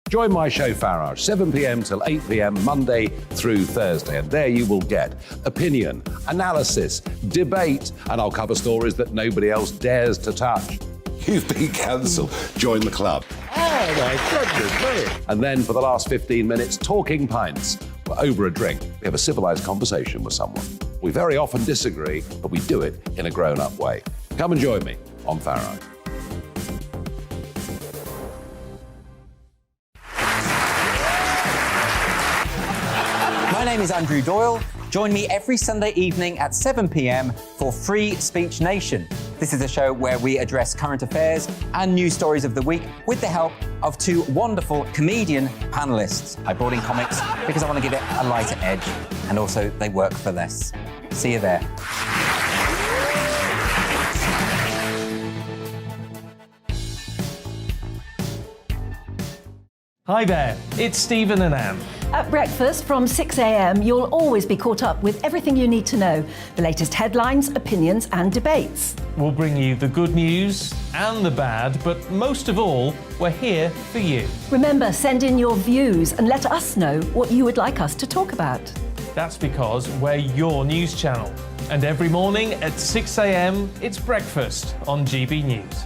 Join my show Farage, 7 p.m. till 8 p.m. Monday through Thursday, and there you will get opinion, analysis, debate, and I'll cover stories that nobody else dares to touch. You've been cancelled. Join the club. Oh my goodness me. And then for the last 15 minutes, talking pints. We're over a drink. We have a civilised conversation with someone. We very often disagree, but we do it in a grown-up way. Come and join me on Farage. My name is Andrew Doyle. Join me every Sunday evening at 7 p.m. for Free Speech Nation. This is a show where we address current affairs and news stories of the week with the help of two wonderful comedian panellists. I brought in comics because I want to give it a lighter edge, and also they work for less. See you there. Hi there, it's Stephen and Anne. At breakfast from 6 a.m, you'll always be caught up with everything you need to know, the latest headlines, opinions and debates. We'll bring you the good news and the bad, but most of all, we're here for you. Remember, send in your views and let us know what you would like us to talk about. That's because we're your news channel. And every morning at 6 a.m, it's breakfast on GB News.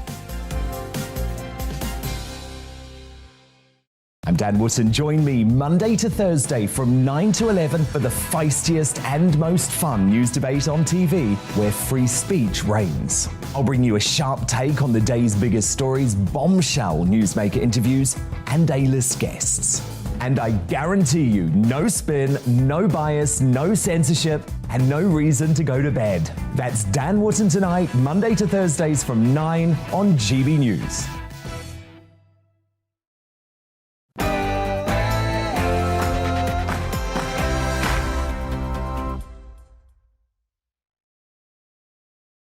I'm Dan Wootton. Join me Monday to Thursday from 9 to 11 for the feistiest and most fun news debate on TV, where free speech reigns. I'll bring you a sharp take on the day's biggest stories, bombshell newsmaker interviews, and A-list guests. And I guarantee you, no spin, no bias, no censorship, and no reason to go to bed. That's Dan Wootton Tonight, Monday to Thursdays from 9 on GB News.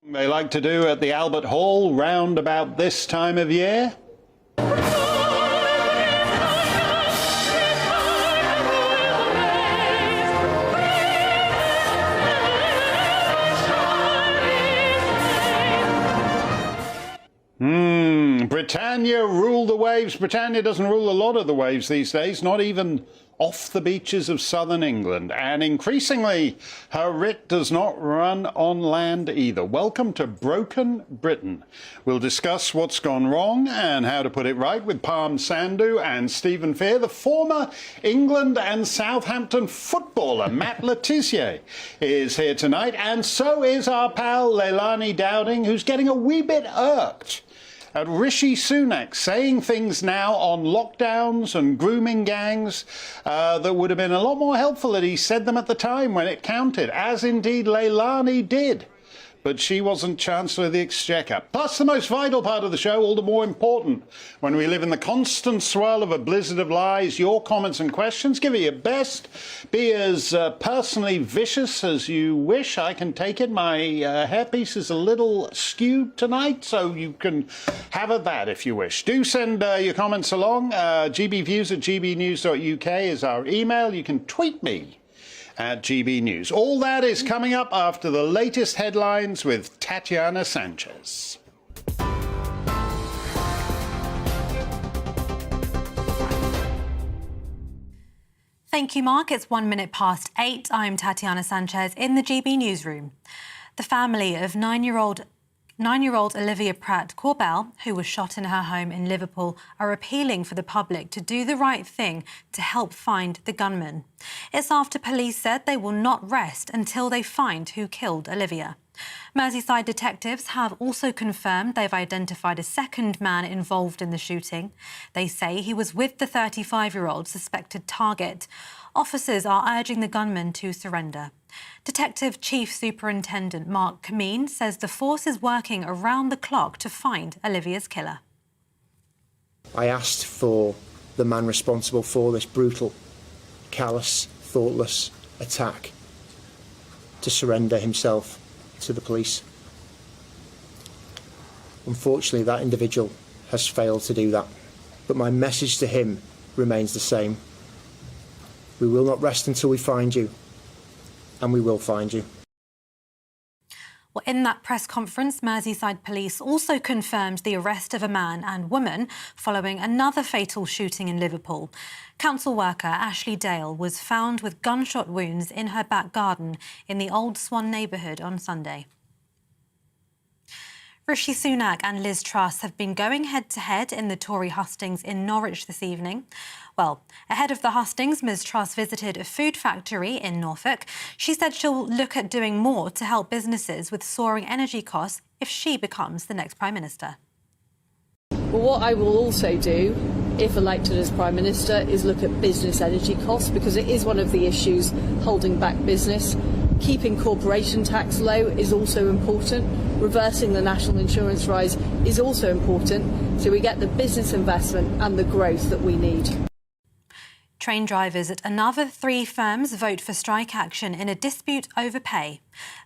They like to do at the Albert Hall round about this time of year. Britannia rule the waves. Britannia doesn't rule a lot of the waves these days, not even off the beaches of southern England. And increasingly, her writ does not run on land either. Welcome to Broken Britain. We'll discuss what's gone wrong and how to put it right with Parm Sandhu and Stephen Fear. The former England and Southampton footballer, Matt Letizia, is here tonight. And so is our pal Leilani Dowding, who's getting a wee bit irked at Rishi Sunak saying things now on lockdowns and grooming gangs that would have been a lot more helpful had he said them at the time when it counted, as indeed Leilani did. But she wasn't Chancellor of the Exchequer. Plus, the most vital part of the show, all the more important, when we live in the constant swirl of a blizzard of lies, your comments and questions. Give it your best. Be as personally vicious as you wish. I can take it. My hairpiece is a little skewed tonight, so you can have at that if you wish. Do send your comments along. gbviews@gbnews.uk is our email. You can tweet me at GB News. All that is coming up after the latest headlines with Tatiana Sanchez. Thank you, Mark. It's 1 minute past 8. I'm Tatiana Sanchez in the GB Newsroom. The family of nine-year-old Olivia Pratt-Corbell, who was shot in her home in Liverpool, are appealing for the public to do the right thing to help find the gunman. It's after police said they will not rest until they find who killed Olivia. Merseyside detectives have also confirmed they've identified a second man involved in the shooting. They say he was with the 35-year-old suspected target. Officers are urging the gunman to surrender. Detective Chief Superintendent Mark Steyn says the force is working around the clock to find Olivia's killer. I asked for the man responsible for this brutal, callous, thoughtless attack to surrender himself to the police. Unfortunately, that individual has failed to do that. But my message to him remains the same. We will not rest until we find you. And we will find you. Well, in that press conference, Merseyside Police also confirmed the arrest of a man and woman following another fatal shooting in Liverpool. Council worker Ashley Dale was found with gunshot wounds in her back garden in the Old Swan neighbourhood on Sunday. Rishi Sunak and Liz Truss have been going head-to-head in the Tory hustings in Norwich this evening. Well, ahead of the hustings, Ms Truss visited a food factory in Norfolk. She said she'll look at doing more to help businesses with soaring energy costs if she becomes the next Prime Minister. But what I will also do, if elected as Prime Minister, is look at business energy costs, because it is one of the issues holding back business. Keeping corporation tax low is also important. Reversing the national insurance rise is also important, so we get the business investment and the growth that we need. Train drivers at another 3 firms vote for strike action in a dispute over pay.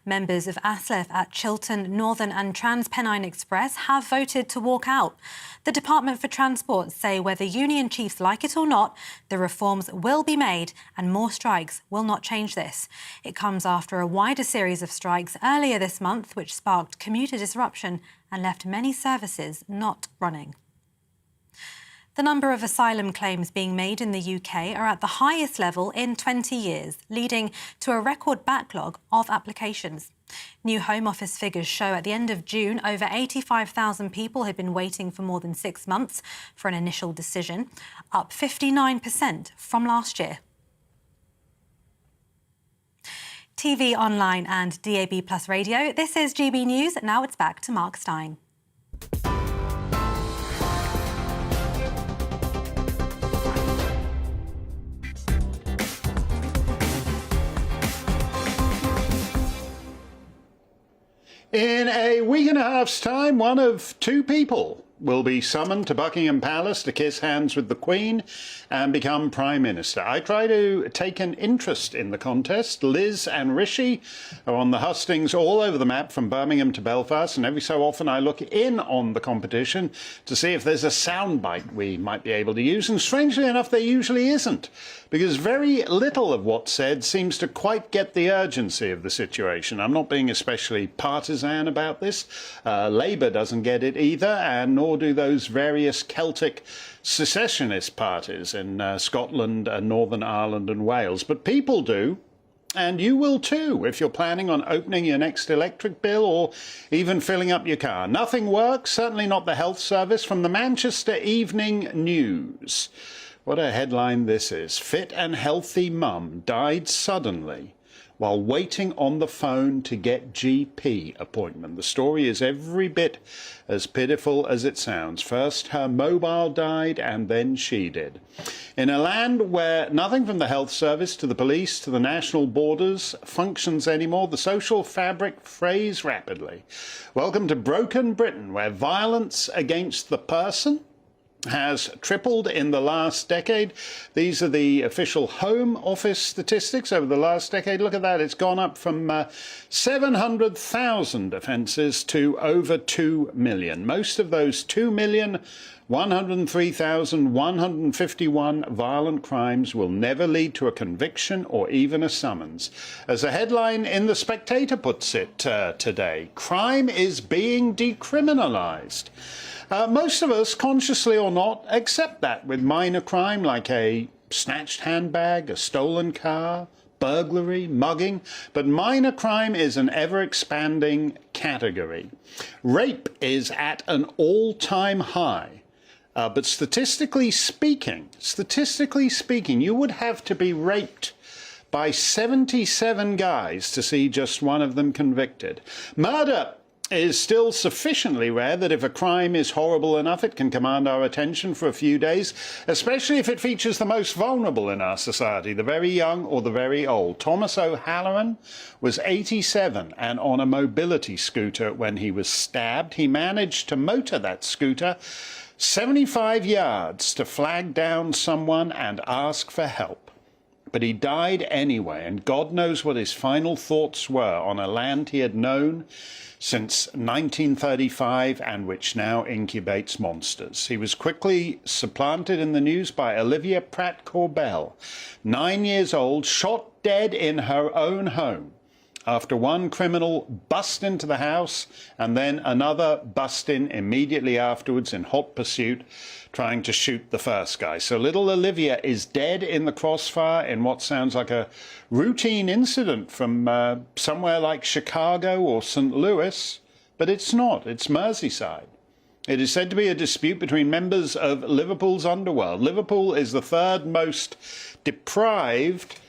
Members of ASLEF at Chiltern, Northern and Trans-Pennine Express have voted to walk out. The Department for Transport say whether union chiefs like it or not, the reforms will be made and more strikes will not change this. It comes after a wider series of strikes earlier this month, which sparked commuter disruption and left many services not running. The number of asylum claims being made in the UK are at the highest level in 20 years, leading to a record backlog of applications. New Home Office figures show at the end of June, over 85,000 people had been waiting for more than 6 months for an initial decision, up 59% from last year. TV, online and DAB+ radio. This is GB News. Now it's back to Mark Steyn. In a week and a half's time, one of 2 people will be summoned to Buckingham Palace to kiss hands with the Queen and become Prime Minister. I try to take an interest in the contest. Liz and Rishi are on the hustings all over the map from Birmingham to Belfast, and every so often I look in on the competition to see if there's a soundbite we might be able to use, and strangely enough there usually isn't, because very little of what's said seems to quite get the urgency of the situation. I'm not being especially partisan about this. Labour doesn't get it either, and nor do those various Celtic secessionist parties in Scotland, Northern Ireland and Wales. But people do, and you will too if you're planning on opening your next electric bill or even filling up your car. Nothing works, certainly not the health service. From the Manchester Evening News. What a headline this is. Fit and healthy mum died suddenly while waiting on the phone to get GP appointment. The story is every bit as pitiful as it sounds. First her mobile died and then she did. In a land where nothing from the health service to the police to the national borders functions anymore, the social fabric frays rapidly. Welcome to broken Britain, where violence against the person has tripled in the last decade. These are the official Home Office statistics over the last decade. Look at that. It's gone up from 700,000 offences to over 2 million. Most of those 2,103,151 violent crimes will never lead to a conviction or even a summons. As a headline in The Spectator puts it today, crime is being decriminalised. Most of us, consciously or not, accept that with minor crime like a snatched handbag, a stolen car, burglary, mugging. But minor crime is an ever-expanding category. Rape is at an all-time high. But statistically speaking, you would have to be raped by 77 guys to see just one of them convicted. Murder is still sufficiently rare that if a crime is horrible enough, it can command our attention for a few days, especially if it features the most vulnerable in our society, the very young or the very old. Thomas O'Halloran was 87 and on a mobility scooter when he was stabbed. He managed to motor that scooter 75 yards to flag down someone and ask for help. But he died anyway, and God knows what his final thoughts were on a land he had known since 1935 and which now incubates monsters. He was quickly supplanted in the news by Olivia Pratt Corbell, 9 years old, shot dead in her own home after one criminal bust into the house and then another bust in immediately afterwards in hot pursuit, trying to shoot the first guy. So little Olivia is dead in the crossfire in what sounds like a routine incident from somewhere like Chicago or St. Louis, but it's not. It's Merseyside. It is said to be a dispute between members of Liverpool's underworld. Liverpool is the third most deprived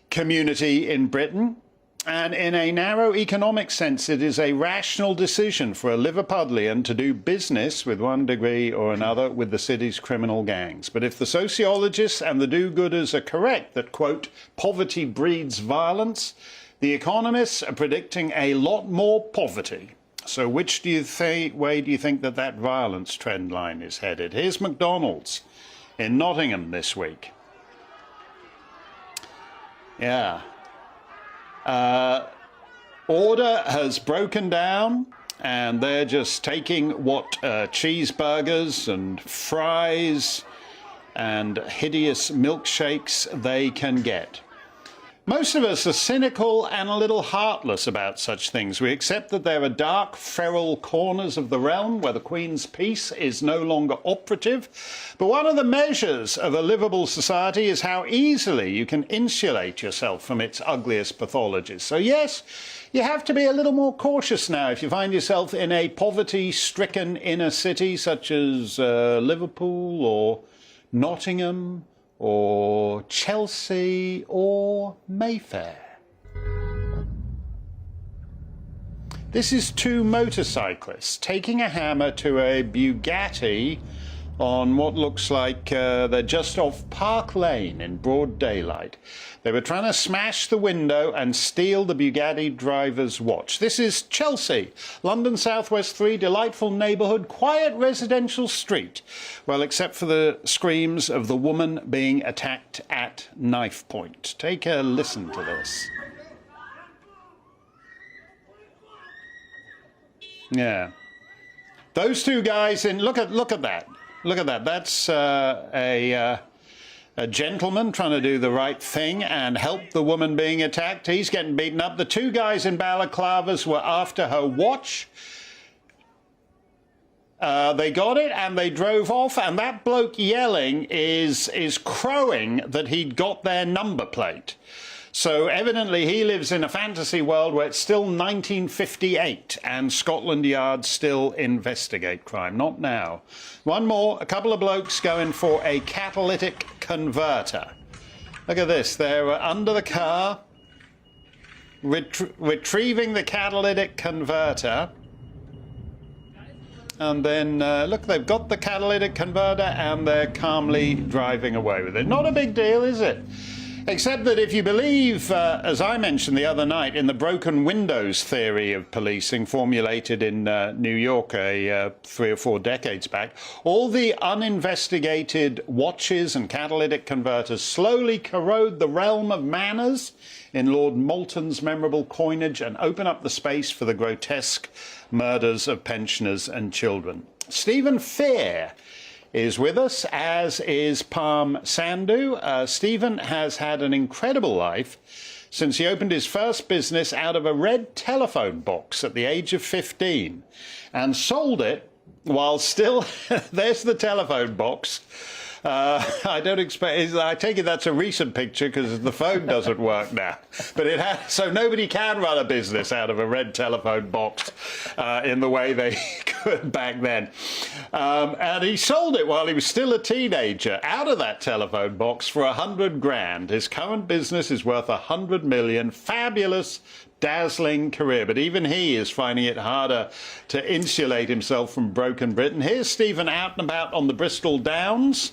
community in Britain. And in a narrow economic sense, it is a rational decision for a Liverpudlian to do business with one degree or another with the city's criminal gangs. But if the sociologists and the do-gooders are correct that, quote, poverty breeds violence, the economists are predicting a lot more poverty. So which way do you think that violence trend line is headed? Here's McDonald's in Nottingham this week. Yeah. Order has broken down, and they're just taking what cheeseburgers and fries and hideous milkshakes they can get. Most of us are cynical and a little heartless about such things. We accept that there are dark, feral corners of the realm where the Queen's peace is no longer operative. But one of the measures of a livable society is how easily you can insulate yourself from its ugliest pathologies. So yes, you have to be a little more cautious now if you find yourself in a poverty-stricken inner city such as Liverpool or Nottingham or Chelsea or Mayfair. This is two motorcyclists taking a hammer to a Bugatti on what looks like they're just off Park Lane in broad daylight. They were trying to smash the window and steal the Bugatti driver's watch. This is Chelsea, London Southwest 3, delightful neighbourhood, quiet residential street. Well, except for the screams of the woman being attacked at knife point. Take a listen to this. Yeah. Those two guys in, look at that. Look at that. That's a gentleman trying to do the right thing and help the woman being attacked. He's getting beaten up. The two guys in balaclavas were after her watch. They got it and they drove off, and that bloke yelling is crowing that he'd got their number plate. So evidently he lives in a fantasy world where it's still 1958 and Scotland Yard still investigate crime. Not now. One more, a couple of blokes going for a catalytic converter. Look at this, they're under the car, retrieving the catalytic converter. And then, look, they've got the catalytic converter and they're calmly driving away with it. Not a big deal, is it? Except that if you believe, as I mentioned the other night, in the broken windows theory of policing formulated in New York 3 or 4 decades back, all the uninvestigated watches and catalytic converters slowly corrode the realm of manners in Lord Moulton's memorable coinage and open up the space for the grotesque murders of pensioners and children. Stephen Fair is with us, as is Palm Sandhu. Stephen has had an incredible life since he opened his first business out of a red telephone box at the age of 15 and sold it while still, there's the telephone box. I don't expect, I take it that's a recent picture because the phone doesn't work now. But it has, so nobody can run a business out of a red telephone box in the way they could back then. And he sold it while he was still a teenager out of that telephone box for 100 grand. His current business is worth 100 million. Fabulous, dazzling career, but even he is finding it harder to insulate himself from broken Britain. Here's Stephen out and about on the Bristol Downs,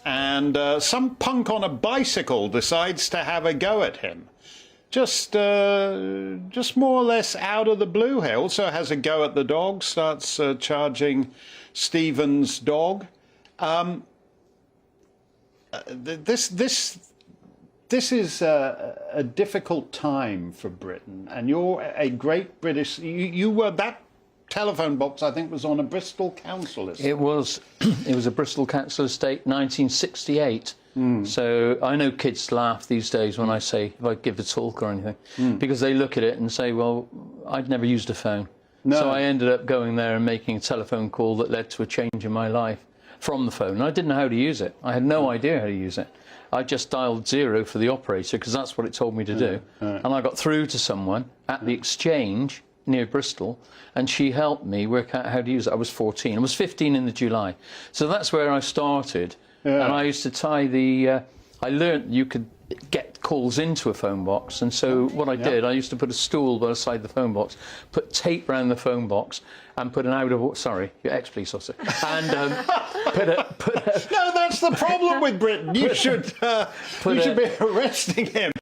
and some punk on a bicycle decides to have a go at him. Just more or less out of the blue here. Also has a go at the dog, starts charging Stephen's dog. This is a difficult time for Britain, and you're a great British. You were that telephone box, I think, was on a Bristol council estate. It was a Bristol council estate, 1968. So I know kids laugh these days when I say, if I give a talk or anything, because they look at it and say, well, I'd never used a phone. No. So I ended up going there and making a telephone call that led to a change in my life from the phone. And I didn't know how to use it. I had no idea how to use it. I just dialed 0 for the operator because that's what it told me to do. And I got through to someone at the exchange near Bristol, and she helped me work out how to use it. I was 14. I was 15 in the July. So that's where I started. And I used to tie the... I learnt you could get calls into a phone box, and so what I did, I used to put a stool beside the phone box, put tape around the phone box, and put an sorry, your ex-police officer, and put a... No, that's the problem with Britain. You should be arresting him.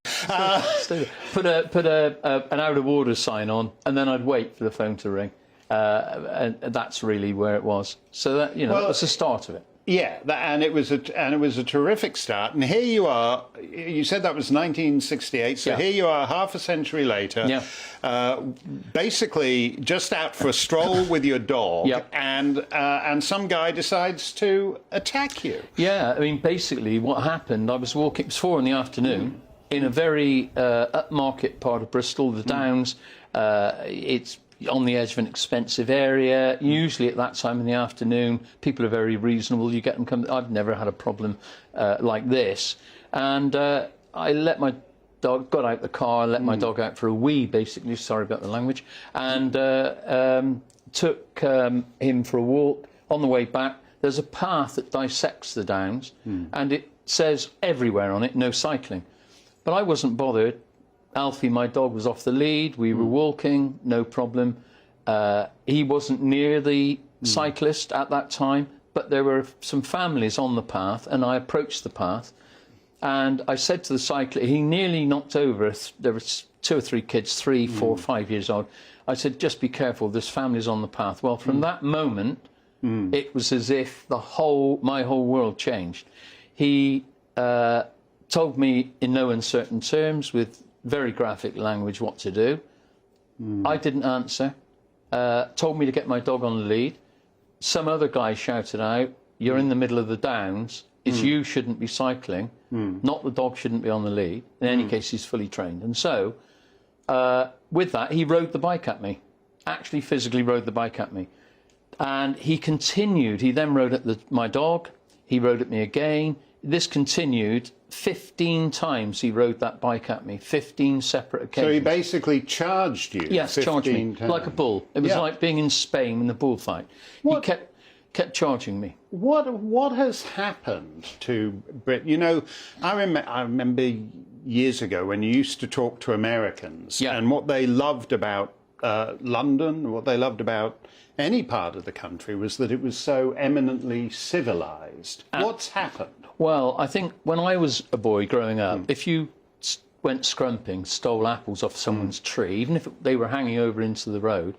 Put an out of order sign on, and then I'd wait for the phone to ring, and that's really where it was. So that that was the start of it. Yeah, and it was a terrific start. And here you are. You said that was 1968. So here you are, half a century later, basically just out for a stroll with your dog, and some guy decides to attack you. Yeah, I mean, basically what happened, I was walking. It was 4 in the afternoon in a very upmarket part of Bristol, the Downs. It's on the edge of an expensive area. Usually at that time in the afternoon, people are very reasonable. You get them come. I've never had a problem like this. And I let my dog, got out the car, let my dog out for a wee, basically, sorry about the language, and took him for a walk. On the way back, there's a path that dissects the Downs, and it says everywhere on it, no cycling. But I wasn't bothered. Alfie, my dog, was off the lead. We were walking, no problem. He wasn't near the cyclist at that time, but there were some families on the path, and I approached the path. And I said to the cyclist, he nearly knocked over. There were 2 or 3 kids, 3, 4, 5 years old. I said, just be careful, there's families on the path. Well, from that moment, it was as if my whole world changed. He told me in no uncertain terms, with very graphic language, what to do. I didn't answer. Told me to get my dog on the lead. Some other guy shouted out, you're in the middle of the Downs. It's you shouldn't be cycling. Not the dog shouldn't be on the lead. In any case, he's fully trained. And so, with that, he rode the bike at me. Actually, physically rode the bike at me. And he continued. He then rode at my dog. He rode at me again. This continued. 15 times he rode that bike at me, 15 separate occasions. So he basically charged you? Yes, charged me, like a bull. It was like being in Spain in the bullfight. He kept charging me. What has happened to Britain? You know, I remember years ago when you used to talk to Americans, and what they loved about London, what they loved about any part of the country, was that it was so eminently civilised. What's happened? Well, I think when I was a boy growing up, if you went scrumping, stole apples off someone's tree, even if they were hanging over into the road,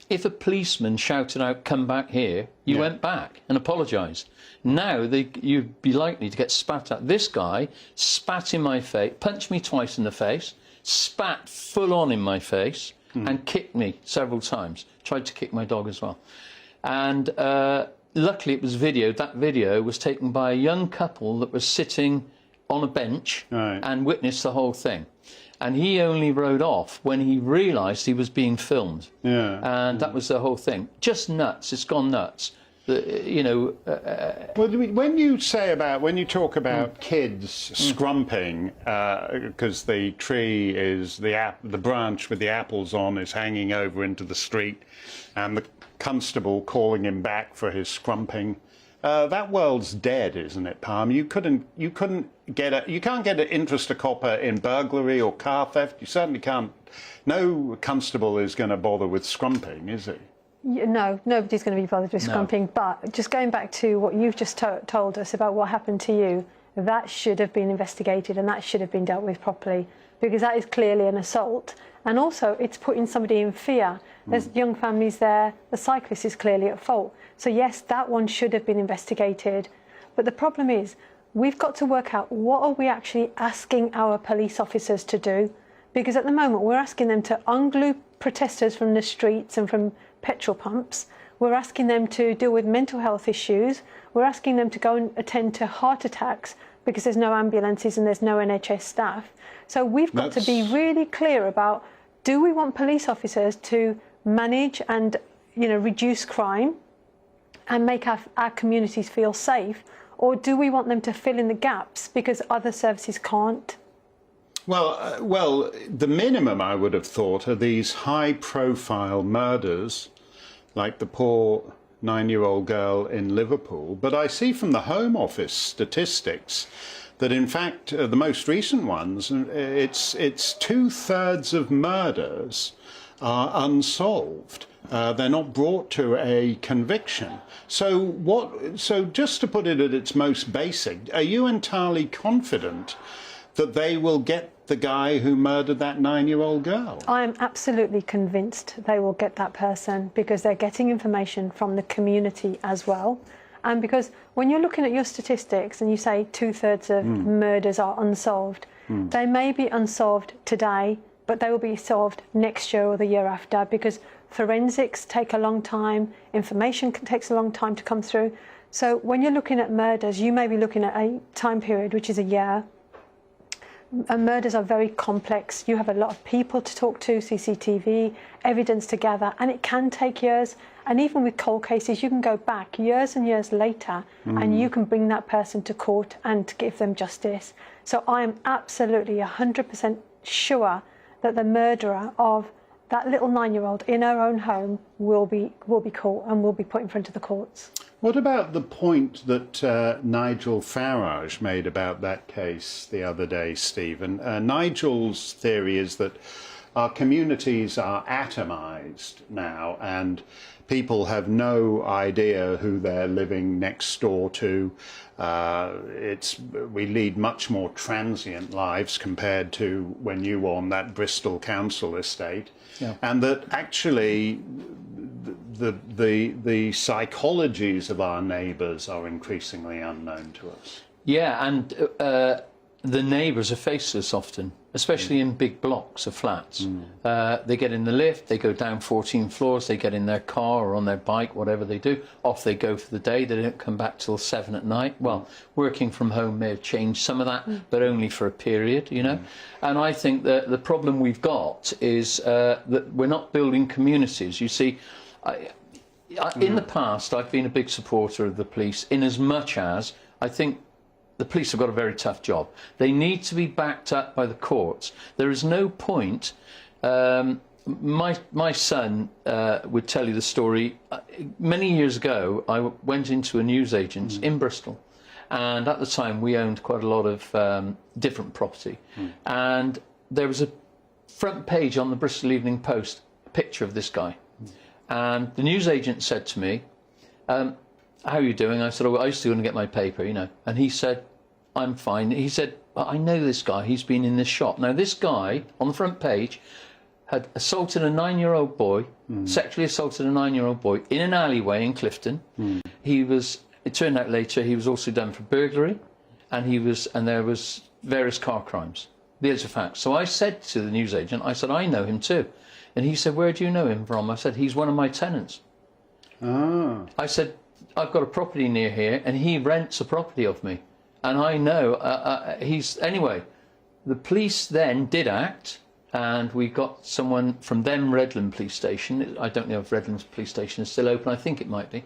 if a policeman shouted out, come back here, you went back and apologised. Now you'd be likely to get spat at. This guy spat in my face, punched me twice in the face, spat full on in my face, and kicked me several times. Tried to kick my dog as well. And luckily it was videoed. That video was taken by a young couple that was sitting on a bench and witnessed the whole thing. And he only rode off when he realised he was being filmed. And that was the whole thing. Just nuts. It's gone nuts. You know. Well, when you talk about kids scrumping because the tree is the branch with the apples on is hanging over into the street, and the constable calling him back for his scrumping, that world's dead, isn't it, Palm? You can't get an interest a copper in burglary or car theft. You certainly can't. No constable is going to bother with scrumping, is he? No, nobody's going to be bothered with scrumping. But just going back to what you've just told us about what happened to you, that should have been investigated and that should have been dealt with properly, because that is clearly an assault. And also, it's putting somebody in fear. There's young families there. The cyclist is clearly at fault. So yes, that one should have been investigated. But the problem is, we've got to work out what are we actually asking our police officers to do, because at the moment we're asking them to unglue protesters from the streets and from petrol pumps. We're asking them to deal with mental health issues. We're asking them to go and attend to heart attacks because there's no ambulances and there's no NHS staff. So we've got to be really clear about, do we want police officers to manage and, reduce crime and make our communities feel safe, or do we want them to fill in the gaps because other services can't? Well, the minimum I would have thought are these high-profile murders, like the poor 9-year-old girl in Liverpool. But I see from the Home Office statistics that, in fact, the most recent ones, it's 2/3 of murders are unsolved. They're not brought to a conviction. So just to put it at its most basic, are you entirely confident that they will get the guy who murdered that 9-year-old girl? I am absolutely convinced they will get that person, because they're getting information from the community as well. And because when you're looking at your statistics and you say 2/3 of murders are unsolved, they may be unsolved today, but they will be solved next year or the year after, because forensics take a long time, information takes a long time to come through. So when you're looking at murders, you may be looking at a time period which is a year. And murders are very complex. You have a lot of people to talk to, CCTV, evidence to gather, and it can take years. And even with cold cases, you can go back years and years later and you can bring that person to court and give them justice. So I am absolutely 100% sure that the murderer of that little 9-year-old in her own home will be caught and will be put in front of the courts. What about the point that Nigel Farage made about that case the other day, Stephen? Nigel's theory is that our communities are atomised now and people have no idea who they're living next door to. We lead much more transient lives compared to when you were on that Bristol council estate. Yeah. And that actually the psychologies of our neighbours are increasingly unknown to us. Yeah, and the neighbours are faceless often, especially in big blocks of flats. They get in the lift, they go down 14 floors, they get in their car or on their bike, whatever they do, off they go for the day, they don't come back till 7 at night. Well, working from home may have changed some of that, but only for a period, And I think that the problem we've got is that we're not building communities. You see, in the past, I've been a big supporter of the police, in as much as I think the police have got a very tough job. They need to be backed up by the courts. There is no point. My son would tell you the story. Many years ago, I went into a newsagent's in Bristol, and at the time we owned quite a lot of different property, and there was a front page on the Bristol Evening Post, a picture of this guy, and the newsagent said to me, how are you doing? I said, I used to go and get my paper, And he said, I'm fine. He said, I know this guy. He's been in this shop. Now, this guy, on the front page, had assaulted a 9-year-old boy, sexually assaulted a 9-year-old boy in an alleyway in Clifton. It turned out later, he was also done for burglary, and there was various car crimes. These are facts. So I said to the newsagent, I know him too. And he said, where do you know him from? I said, he's one of my tenants. I said, I've got a property near here and he rents a property of me, and I know anyway. The police then did act, and we got someone from Redland police station. I don't know if Redland police station is still open. I think it might be.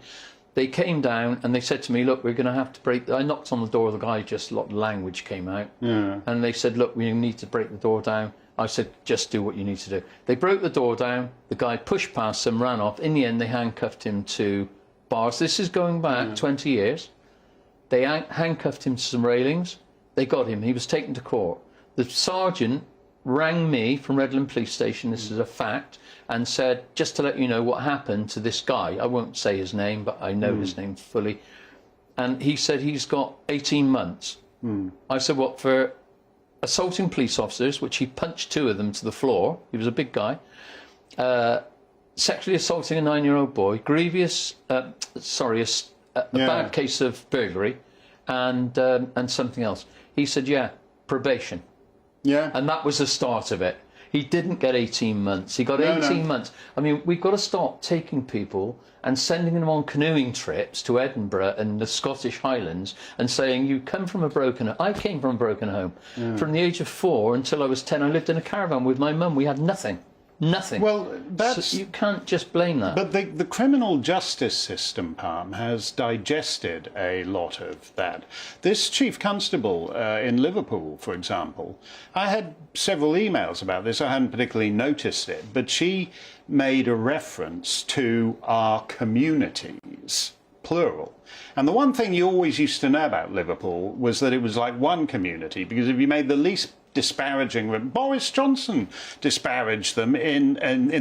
They came down and they said to me, look, we're going to have to break. I knocked on the door. The guy, just a lot of language came out, and they said, look, we need to break the door down. I said, just do what you need to do. They broke the door down. The guy pushed past them, ran off. In the end, they handcuffed him to bars. This is going back 20 years. They handcuffed him to some railings. They got him. He was taken to court. The sergeant rang me from Redland police station, this is a fact, and said, just to let you know what happened to this guy. I won't say his name, but I know his name fully. And he said he's got 18 months. I said, what, for assaulting police officers, which he punched 2 of them to the floor. He was a big guy. Sexually assaulting a 9-year-old boy, a bad case of burglary, and something else. He said, yeah, probation. Yeah. And that was the start of it. He didn't get 18 months. He got 18 months. I mean, we've got to stop taking people and sending them on canoeing trips to Edinburgh and the Scottish Highlands and saying, you come from a broken home. I came from a broken home. From the age of 4 until I was 10, I lived in a caravan with my mum. We had nothing. Nothing. Well, that's... So you can't just blame that. But the criminal justice system, Palm, has digested a lot of that. This chief constable in Liverpool, for example, I had several emails about this. I hadn't particularly noticed it, but she made a reference to our communities, plural. And the one thing you always used to know about Liverpool was that it was like one community, because if you made the least disparaging, Boris Johnson disparaged them in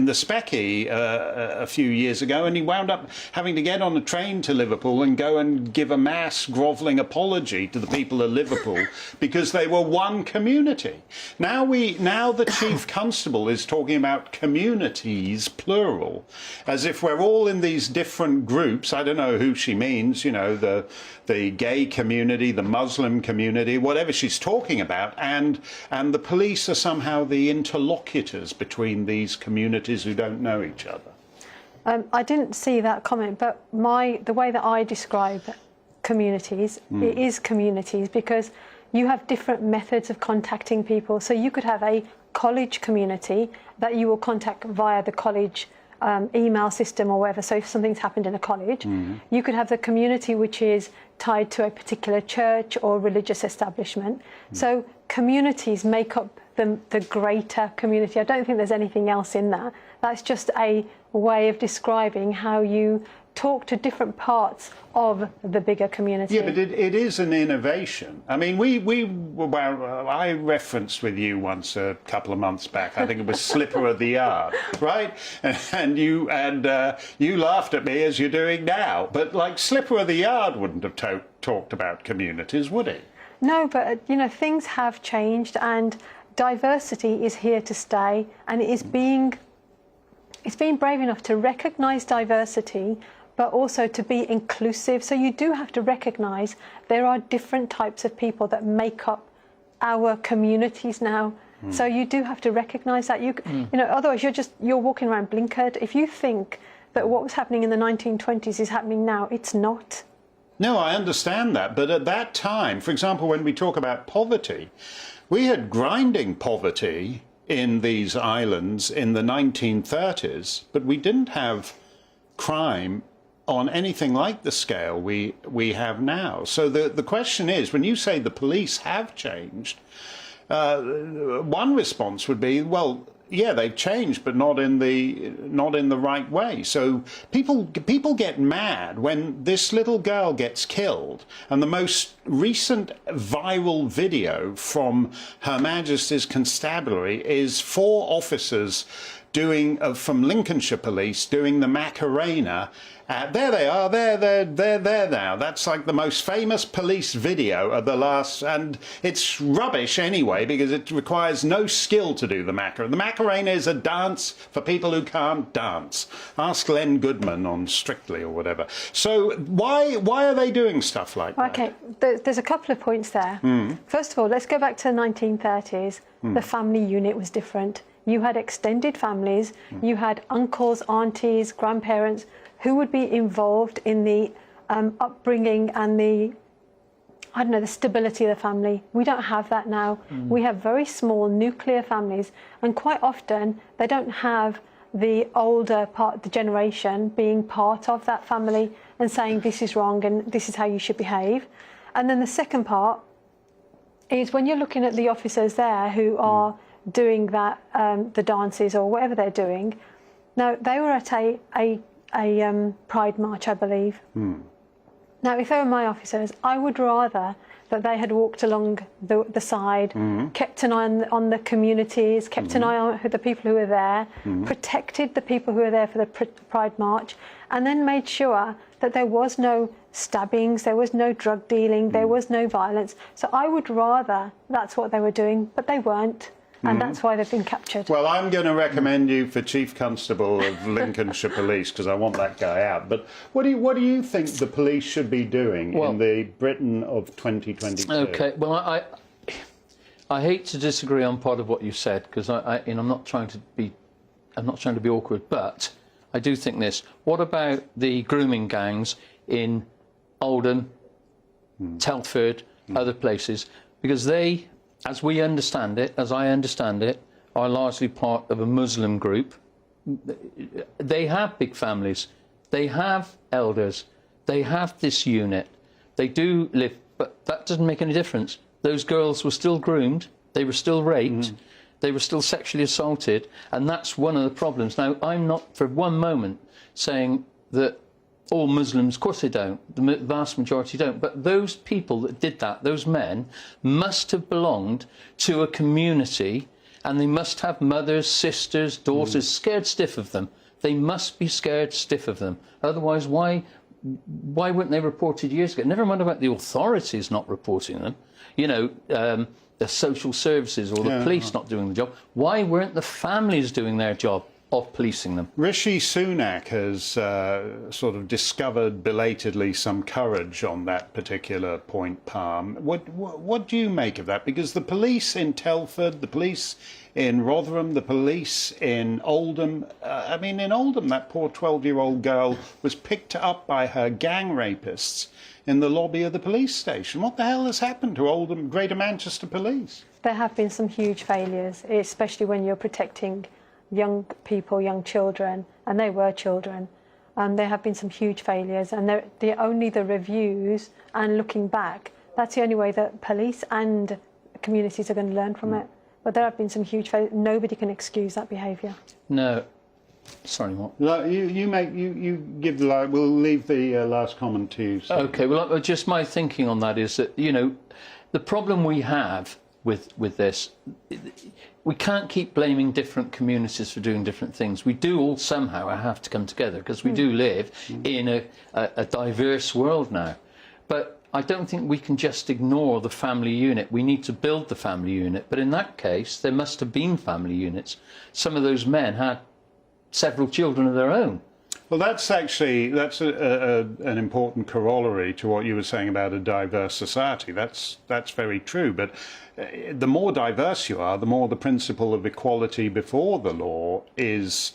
the Specky a few years ago, and he wound up having to get on a train to Liverpool and go and give a mass grovelling apology to the people of Liverpool because they were one community. Now the chief constable is talking about communities, plural, as if we're all in these different groups. I don't know who she means, you know, the gay community, the Muslim community, whatever she's talking about, and the police are somehow the interlocutors between these communities who don't know each other. I didn't see that comment, but the way that I describe communities, it is communities, because you have different methods of contacting people. So you could have a college community that you will contact via the college email system or whatever. So if something's happened in a college, you could have the community which is tied to a particular church or religious establishment. So communities make up the greater community. I don't think there's anything else in that. That's just a way of describing how you talk to different parts of the bigger community. Yeah, but it is an innovation. I mean, I referenced with you once a couple of months back. I think it was Slipper of the Yard, right? And you laughed at me as you're doing now. But like Slipper of the Yard wouldn't have talked about communities, would he? No, but you know, things have changed, and diversity is here to stay, and it's being brave enough to recognise diversity, but also to be inclusive. So you do have to recognise there are different types of people that make up our communities now. So you do have to recognise that. You know, otherwise you're walking around blinkered. If you think that what was happening in the 1920s is happening now, it's not. No, I understand that. But at that time, for example, when we talk about poverty, we had grinding poverty in these islands in the 1930s, but we didn't have crime on anything like the scale we have now. So the question is, when you say the police have changed, one response would be, well, yeah, they've changed, but not in the right way. So people get mad when this little girl gets killed, and the most recent viral video from Her Majesty's Constabulary is 4 officers from Lincolnshire Police doing the Macarena. There they are, they're there now. That's like the most famous police video of the last, and it's rubbish anyway because it requires no skill to do the Macarena. The Macarena is a dance for people who can't dance. Ask Len Goodman on Strictly or whatever. So why are they doing stuff like that? Okay, there's a couple of points there. First of all, let's go back to the 1930s. The family unit was different. You had extended families, you had uncles, aunties, grandparents who would be involved in the upbringing and the stability of the family. We don't have that now. We have very small nuclear families, and quite often they don't have the older part of the generation being part of that family and saying this is wrong and this is how you should behave. And then the second part is when you're looking at the officers there who are doing that, the dances or whatever they're doing. Now, they were at a Pride March, I believe. Now, if they were my officers, I would rather that they had walked along the side, kept an eye on the communities, kept an eye on the people who were there, protected the people who were there for the Pride March, and then made sure that there was no stabbings, there was no drug dealing, there was no violence. So I would rather that's what they were doing, but they weren't. And that's why they've been captured. Well, I'm going to recommend you for Chief Constable of Lincolnshire Police because I want that guy out. But what do you think the police should be doing in the Britain of 2022? Okay, well, I hate to disagree on part of what you said because I'm not trying to be awkward, but I do think this. What about the grooming gangs in Oldham, Telford, other places? Because they, as I understand it, are largely part of a Muslim group. They have big families. They have elders. They have this unit. They do live, but that doesn't make any difference. Those girls were still groomed. They were still raped. They were still sexually assaulted. And that's one of the problems. Now, I'm not for one moment saying that all Muslims, of course they don't, the vast majority don't, but those people that did that, those men, must have belonged to a community, and they must have mothers, sisters, daughters scared stiff of them. They must be scared stiff of them. Otherwise, why weren't they reported years ago? Never mind about the authorities not reporting them, you know, the social services or the police not doing the job. Why weren't the families doing their job of policing them? Rishi Sunak has sort of discovered belatedly some courage on that particular point, Palm. What do you make of that? Because the police in Telford, the police in Rotherham, the police in Oldham, I mean, in Oldham, that poor 12-year-old girl was picked up by her gang rapists in the lobby of the police station. What the hell has happened to Oldham, Greater Manchester Police? There have been some huge failures, especially when you're protecting young people, young children, and they were children. There have been some huge failures, and only the reviews and looking back, that's the only way that police and communities are going to learn from it. But there have been some huge failures. Nobody can excuse that behaviour. No. Sorry, what? You give the. We'll leave the last comment to you. So. Okay. Well, just my thinking on that is that, you know, the problem we have with this, we can't keep blaming different communities for doing different things. We do all somehow have to come together because we do live in a diverse world now. But I don't think we can just ignore the family unit. We need to build the family unit. But in that case, there must have been family units. Some of those men had several children of their own. Well, that's an important corollary to what you were saying about a diverse society. That's very true. But the more diverse you are, the more the principle of equality before the law is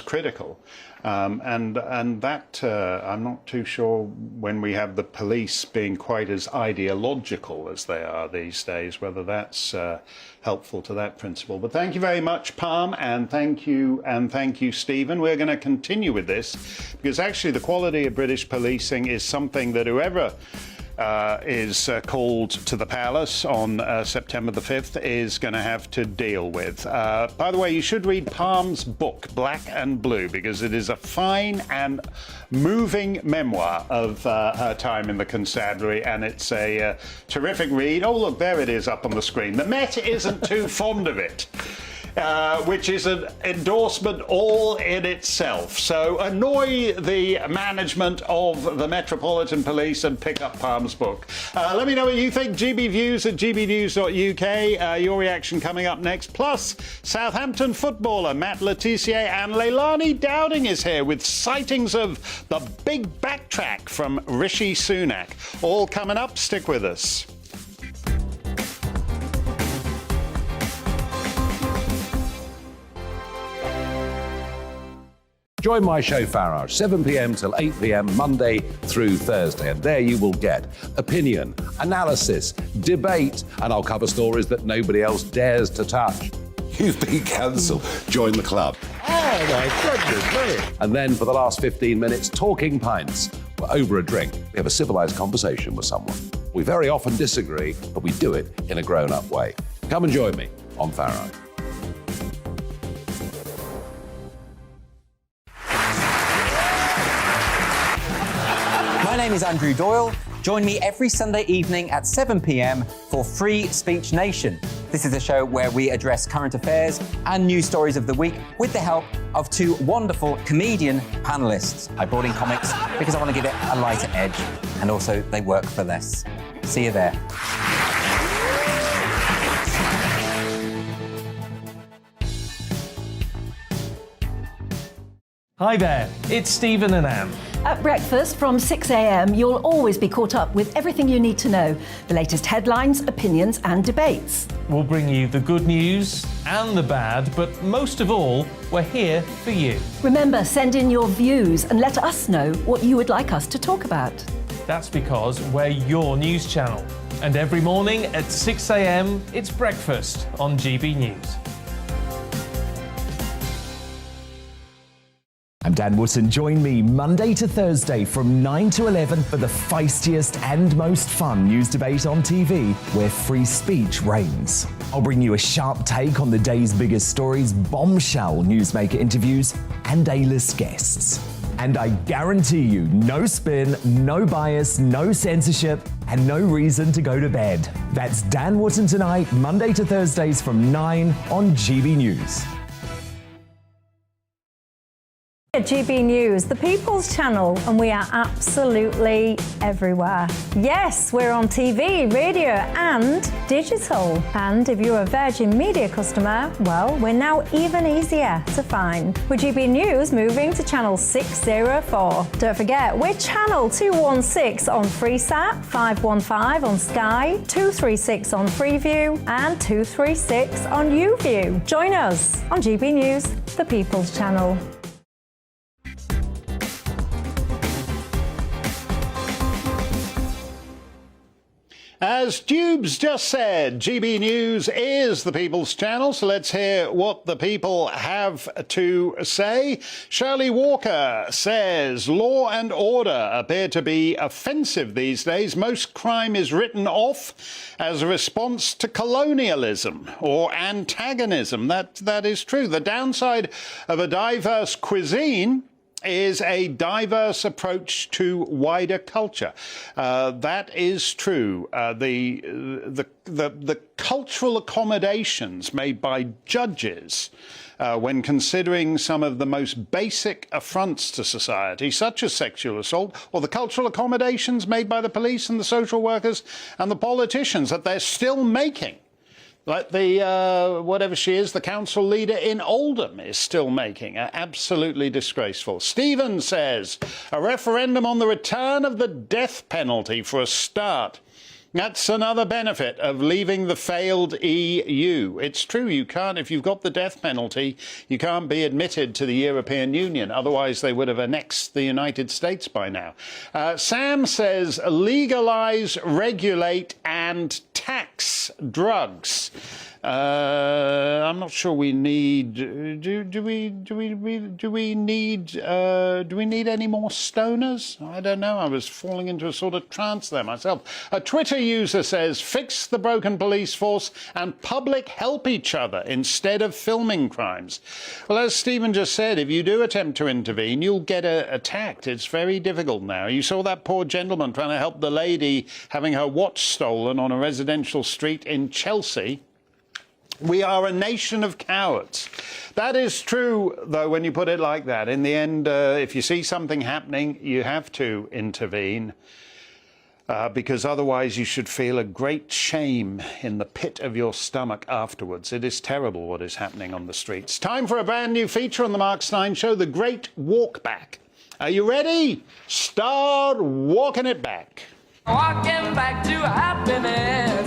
critical. And that I'm not too sure when we have the police being quite as ideological as they are these days, whether that's helpful to that principle. But thank you very much, Palm, and thank you, Stephen. We're going to continue with this because actually the quality of British policing is something that whoever is called to the palace on September the 5th is going to have to deal with. By the way, you should read Palm's book, Black and Blue, because it is a fine and moving memoir of her time in the constabulary, and it's a terrific read. Oh, look, there it is up on the screen. The Met isn't too fond of it. Which is an endorsement all in itself. So annoy the management of the Metropolitan Police and pick up Palm's book. Let me know what you think. GBViews at gbnews.uk. Your reaction coming up next. Plus, Southampton footballer Matt Letizia and Leilani Dowding is here with sightings of the big backtrack from Rishi Sunak. All coming up. Stick with us. Join my show Farage, 7 p.m. till 8 p.m. Monday through Thursday. And there you will get opinion, analysis, debate, and I'll cover stories that nobody else dares to touch. You've been cancelled. Join the club. Oh, my goodness me. And then for the last 15 minutes, talking pints. We're over a drink. We have a civilised conversation with someone. We very often disagree, but we do it in a grown-up way. Come and join me on Farage. My name is Andrew Doyle. Join me every Sunday evening at 7 p.m. for Free Speech Nation. This is a show where we address current affairs and news stories of the week with the help of two wonderful comedian panellists. I brought in comics because I want to give it a lighter edge, and also they work for less. See you there. Hi there, it's Stephen and Anne. At breakfast from 6 a.m, you'll always be caught up with everything you need to know, the latest headlines, opinions and debates. We'll bring you the good news and the bad, but most of all, we're here for you. Remember, send in your views and let us know what you would like us to talk about. That's because we're your news channel. And every morning at 6 a.m, it's breakfast on GB News. I'm Dan Wootton. Join me Monday to Thursday from 9 to 11 for the feistiest and most fun news debate on TV, where free speech reigns. I'll bring you a sharp take on the day's biggest stories, bombshell newsmaker interviews, and A-list guests. And I guarantee you, no spin, no bias, no censorship, and no reason to go to bed. That's Dan Wootton tonight, Monday to Thursdays from 9 on GB News. At GB News, the People's Channel, and we are absolutely everywhere. Yes, we're on TV, radio and digital. And if you're a Virgin Media customer, well, we're now even easier to find. With GB News moving to channel 604. Don't forget, we're channel 216 on Freesat, 515 on Sky, 236 on Freeview and 236 on YouView. Join us on GB News, the People's Channel. As Dubes just said, GB News is the People's Channel, so let's hear what the people have to say. Shirley Walker says, law and order appear to be offensive these days. Most crime is written off as a response to colonialism or antagonism. That is true. The downside of a diverse cuisine is a diverse approach to wider culture. That is true. The cultural accommodations made by judges when considering some of the most basic affronts to society, such as sexual assault, or the cultural accommodations made by the police and the social workers and the politicians that they're still making. Like the, whatever she is, the council leader in Oldham is still making. Absolutely disgraceful. Stephen says, a referendum on the return of the death penalty for a start. That's another benefit of leaving the failed EU. It's true, you can't, if you've got the death penalty, you can't be admitted to the European Union. Otherwise, they would have annexed the United States by now. Sam says, legalise, regulate and tax drugs. I'm not sure we need. Do we need any more stoners? I don't know. I was falling into a sort of trance there myself. A Twitter user says, fix the broken police force and public help each other instead of filming crimes. Well, as Stephen just said, if you do attempt to intervene, you'll get attacked. It's very difficult now. You saw that poor gentleman trying to help the lady having her watch stolen on a residential street in Chelsea. We are a nation of cowards. That is true, though, when you put it like that. In the end, if you see something happening, you have to intervene, because otherwise you should feel a great shame in the pit of your stomach afterwards. It is terrible what is happening on the streets. Time for a brand new feature on the Mark Steyn Show, The Great Walk Back. Are you ready? Start walking it back. Walking back to happiness.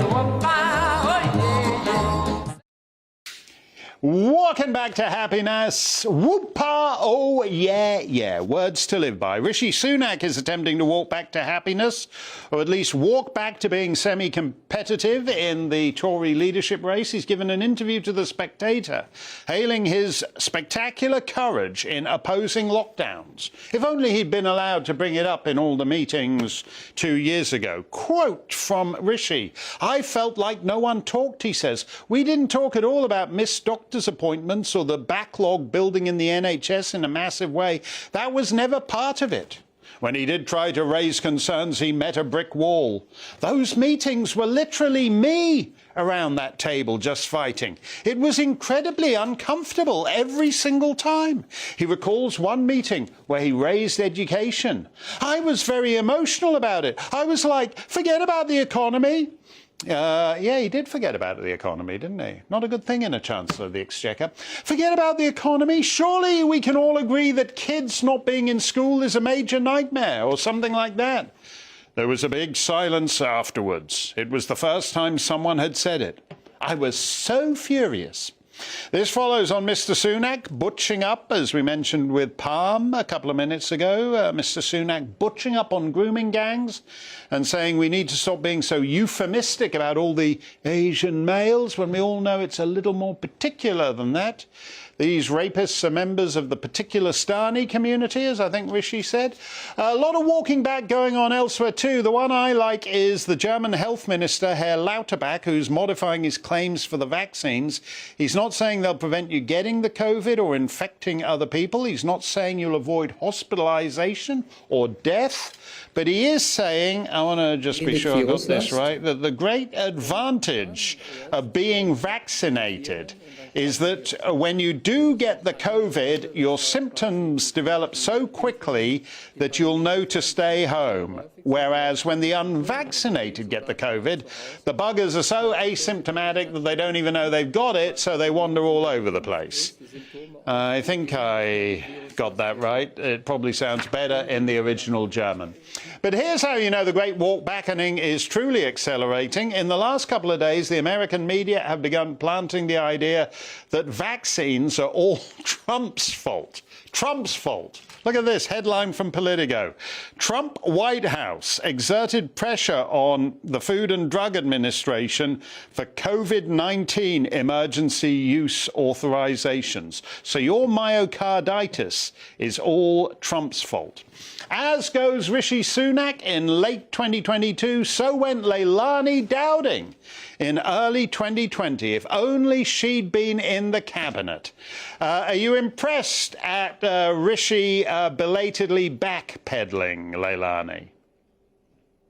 Walking back to happiness. Whoop-a, oh yeah, yeah. Words to live by. Rishi Sunak is attempting to walk back to happiness, or at least walk back to being semi-competitive in the Tory leadership race. He's given an interview to The Spectator, hailing his spectacular courage in opposing lockdowns. If only he'd been allowed to bring it up in all the meetings 2 years ago. Quote from Rishi, I felt like no one talked, he says. We didn't talk at all about missed doctors' appointments or the backlog building in the NHS in a massive way. That was never part of it. When he did try to raise concerns, he met a brick wall. Those meetings were literally me around that table just fighting. It was incredibly uncomfortable every single time. He recalls one meeting where he raised education. I was very emotional about it. I was like, forget about the economy. Yeah, he did forget about the economy, didn't he? Not a good thing in a Chancellor of the Exchequer. Forget about the economy? Surely we can all agree that kids not being in school is a major nightmare, or something like that. There was a big silence afterwards. It was the first time someone had said it. I was so furious. This follows on Mr. Sunak butching up, as we mentioned with Palm a couple of minutes ago, Mr. Sunak butching up on grooming gangs and saying we need to stop being so euphemistic about all the Asian males when we all know it's a little more particular than that. These rapists are members of the Particularstani community, as I think Rishi said. A lot of walking back going on elsewhere too. The one I like is the German health minister, Herr Lauterbach, who's modifying his claims for the vaccines. He's not saying they'll prevent you getting the COVID or infecting other people. He's not saying you'll avoid hospitalization or death. But he is saying, I want to just be sure I got this right, that the great advantage of being vaccinated is that when you do get the COVID, your symptoms develop so quickly that you'll know to stay home. Whereas when the unvaccinated get the COVID, the buggers are so asymptomatic that they don't even know they've got it, so they wander all over the place. I think I got that right. It probably sounds better in the original German. But here's how you know the great walk backening is truly accelerating. In the last couple of days, the American media have begun planting the idea that vaccines are all Trump's fault. Trump's fault. Look at this headline from Politico. Trump White House exerted pressure on the Food and Drug Administration for COVID-19 emergency use authorizations. So your myocarditis is all Trump's fault. As goes Rishi Sunak in late 2022, so went Leilani Dowding in early 2020. If only she'd been in the cabinet. Are you impressed at Rishi belatedly backpedaling, Leilani?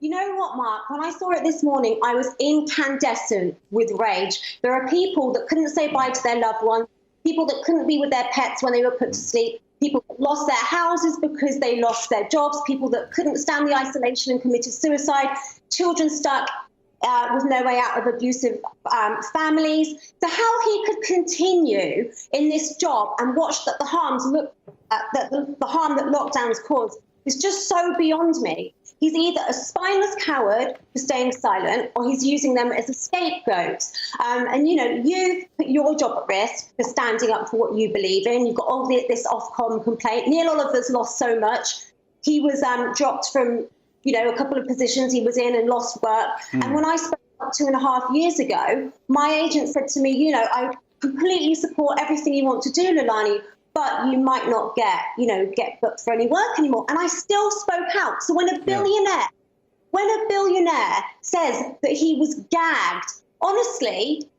You know what, Mark? When I saw it this morning, I was incandescent with rage. There are people that couldn't say bye to their loved ones, people that couldn't be with their pets when they were put to sleep, people that lost their houses because they lost their jobs, people that couldn't stand the isolation and committed suicide, children stuck with no way out of abusive families. So how he could continue in this job and watch that the harm that lockdowns caused is just so beyond me. He's either a spineless coward for staying silent, or he's using them as a scapegoat. And, you know, you've put your job at risk for standing up for what you believe in. You've got all this Ofcom complaint. Neil Oliver's lost so much. He was dropped from, you know, a couple of positions he was in and lost work. And when I spoke up 2.5 years ago, my agent said to me, you know, I completely support everything you want to do, Leilani, but you might not get booked for any work anymore. And I still spoke out. So when a billionaire says that he was gagged, honestly,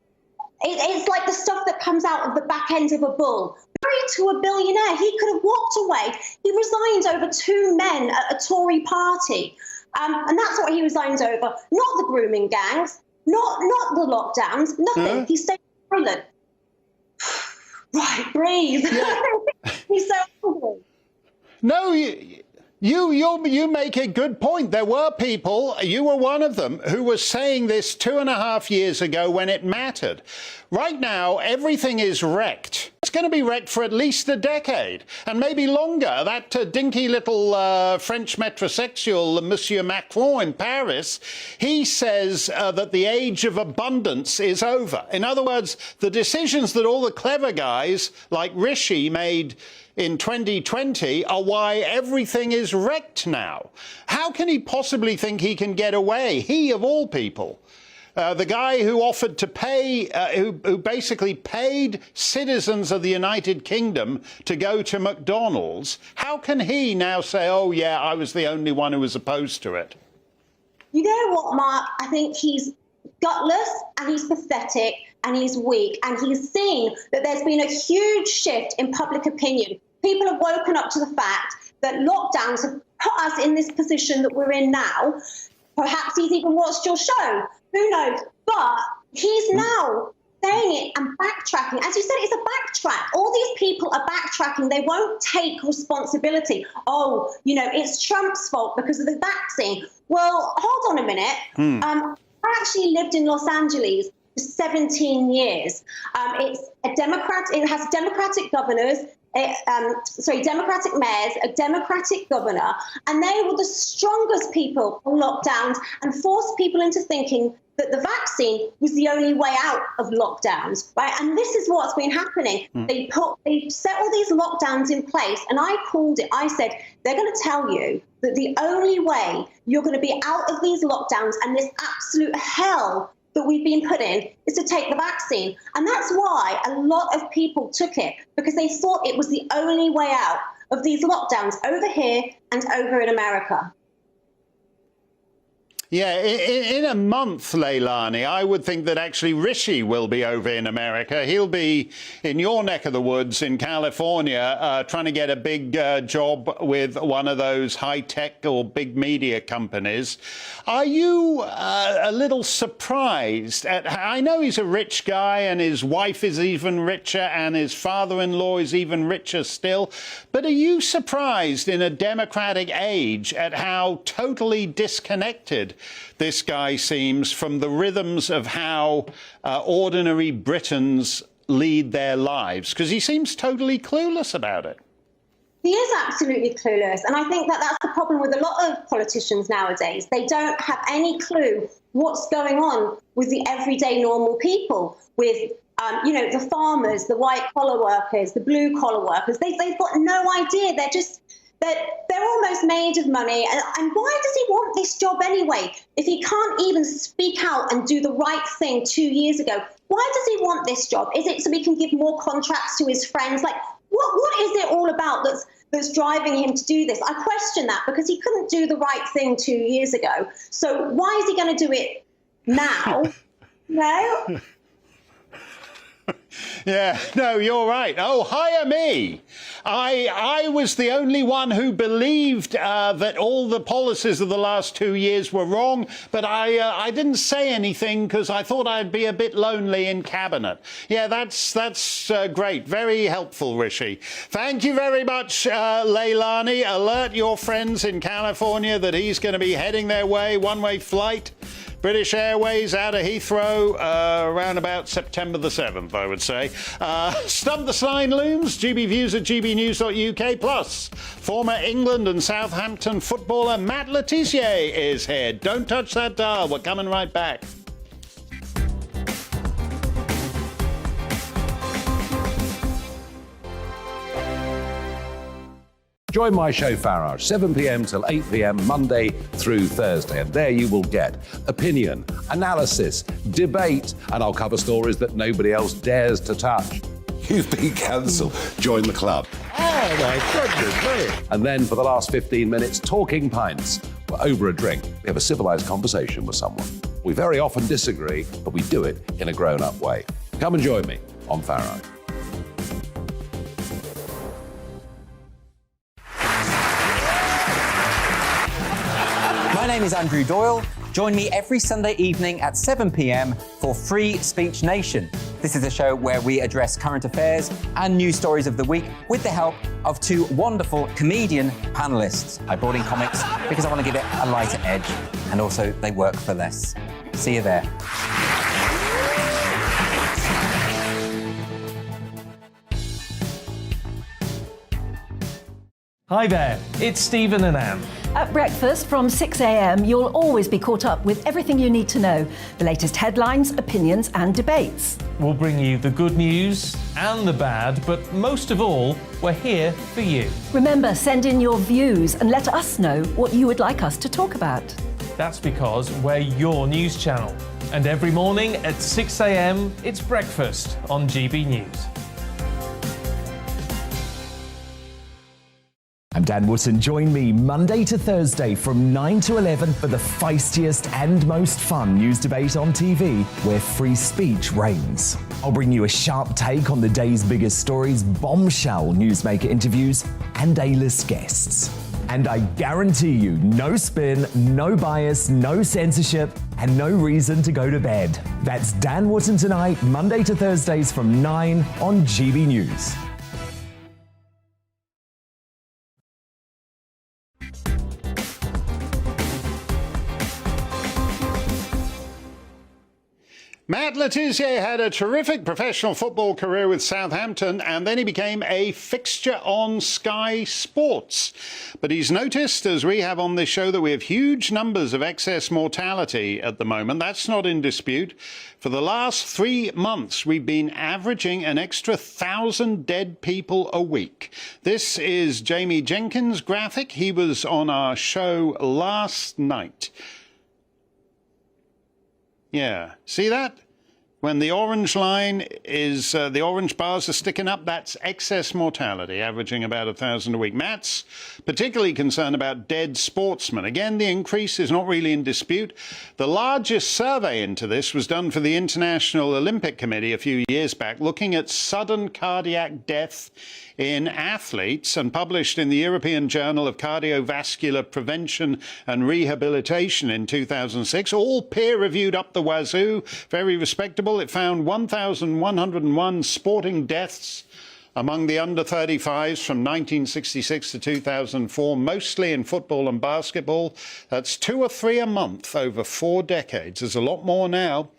it's like the stuff that comes out of the back end of a bull. Married to a billionaire, he could have walked away. He resigned over 2 men at a Tory party. And that's what he resigned over, not the grooming gangs, not the lockdowns, nothing. He stayed silent. Right, breathe. Yeah. He's so angry. No, you make a good point. There were people, you were one of them, who was saying this 2.5 years ago when it mattered. Right now, everything is wrecked. It's going to be wrecked for at least a decade, and maybe longer. That dinky little French metrosexual, Monsieur Macron in Paris, he says that the age of abundance is over. In other words, the decisions that all the clever guys like Rishi made in 2020 are why everything is wrecked now. How can he possibly think he can get away? He, of all people. The guy who offered to pay, who basically paid citizens of the United Kingdom to go to McDonald's, how can he now say, oh, yeah, I was the only one who was opposed to it? You know what, Mark? I think he's gutless and he's pathetic and he's weak, and he's seen that there's been a huge shift in public opinion. People have woken up to the fact that lockdowns have put us in this position that we're in now. Perhaps he's even watched your show. Who knows? But he's now saying it and backtracking. As you said, it's a backtrack. All these people are backtracking. They won't take responsibility. Oh, you know, it's Trump's fault because of the vaccine. Well, hold on a minute. I actually lived in Los Angeles for 17 years. It has Democratic governors, Democratic mayors, a Democratic governor, and they were the strongest people on lockdowns and forced people into thinking that the vaccine was the only way out of lockdowns, right? And this is what's been happening. They set all these lockdowns in place, and I called it. I said, they're going to tell you that the only way you're going to be out of these lockdowns and this absolute hell that we've been put in is to take the vaccine. And that's why a lot of people took it, because they thought it was the only way out of these lockdowns over here and over in America. Yeah, in a month, Leilani, I would think that actually Rishi will be over in America. He'll be in your neck of the woods in California trying to get a big job with one of those high-tech or big media companies. Are you a little surprised at... I know he's a rich guy and his wife is even richer and his father-in-law is even richer still, but are you surprised in a democratic age at how totally disconnected this guy seems from the rhythms of how ordinary Britons lead their lives? Because he seems totally clueless about it. He is absolutely clueless. And I think that that's the problem with a lot of politicians nowadays. They don't have any clue what's going on with the everyday normal people, with the farmers, the white-collar workers, the blue-collar workers. They've got no idea. They're almost made of money. And why does he want this job anyway? If he can't even speak out and do the right thing 2 years ago, why does he want this job? Is it so he can give more contracts to his friends? Like, what is it all about that's driving him to do this? I question that, because he couldn't do the right thing 2 years ago. So why is he going to do it now? No? Yeah, no, you're right. Oh, hire me. I was the only one who believed that all the policies of the last 2 years were wrong, but I didn't say anything because I thought I'd be a bit lonely in cabinet. Yeah, that's great. Very helpful, Rishi. Thank you very much, Leilani. Alert your friends in California that he's going to be heading their way, one-way flight. British Airways out of Heathrow around about September the 7th, I would say. Stump the Sign looms, GBViews at GBnews.uk. Plus, former England and Southampton footballer Matt Letizia is here. Don't touch that dial. We're coming right back. Join my show Farage, 7 p.m. till 8 p.m. Monday through Thursday. And there you will get opinion, analysis, debate, and I'll cover stories that nobody else dares to touch. You've been cancelled. Join the club. Oh, my goodness me. And then for the last 15 minutes, talking pints. We're over a drink. We have a civilised conversation with someone. We very often disagree, but we do it in a grown-up way. Come and join me on Farage. My name is Andrew Doyle. Join me every Sunday evening at 7 p.m. for Free Speech Nation. This is a show where we address current affairs and news stories of the week with the help of two wonderful comedian panellists. I brought in comics because I want to give it a lighter edge, and also they work for less. See you there. Hi there, it's Stephen and Anne. At breakfast from 6 a.m, you'll always be caught up with everything you need to know, the latest headlines, opinions and debates. We'll bring you the good news and the bad, but most of all, we're here for you. Remember, send in your views and let us know what you would like us to talk about. That's because we're your news channel. And every morning at 6 a.m, it's breakfast on GB News. I'm Dan Wootton. Join me Monday to Thursday from 9 to 11 for the feistiest and most fun news debate on TV, where free speech reigns. I'll bring you a sharp take on the day's biggest stories, bombshell newsmaker interviews, and A-list guests. And I guarantee you, no spin, no bias, no censorship, and no reason to go to bed. That's Dan Wootton Tonight, Monday to Thursdays from 9 on GB News. Matt Letizia had a terrific professional football career with Southampton, and then he became a fixture on Sky Sports. But he's noticed, as we have on this show, that we have huge numbers of excess mortality at the moment. That's not in dispute. For the last 3 months, we've been averaging an extra 1,000 dead people a week. This is Jamie Jenkins' graphic. He was on our show last night. Yeah, see that? When the orange line is, the orange bars are sticking up, that's excess mortality, averaging about 1,000 a week. Matt's particularly concerned about dead sportsmen. Again, the increase is not really in dispute. The largest survey into this was done for the International Olympic Committee a few years back, looking at sudden cardiac death in athletes, and published in the European Journal of Cardiovascular Prevention and Rehabilitation in 2006, all peer-reviewed up the wazoo, very respectable. It found 1,101 sporting deaths among the under-35s from 1966 to 2004, mostly in football and basketball. That's 2 or 3 a month over 4 decades. There's a lot more now.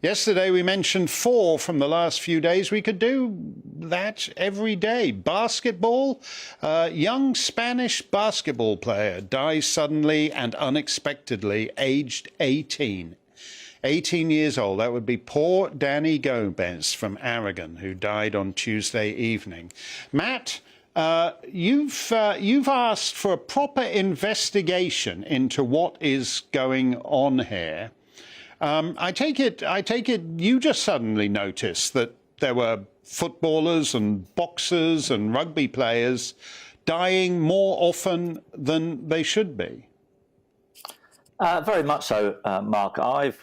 Yesterday we mentioned 4 from the last few days. We could do that every day. Basketball, young Spanish basketball player dies suddenly and unexpectedly, aged 18. 18 years old. That would be poor Danny Gomez from Aragon, who died on Tuesday evening. Matt, you've asked for a proper investigation into what is going on here. I take it you just suddenly noticed that there were footballers and boxers and rugby players dying more often than they should be. Very much so, Mark. I've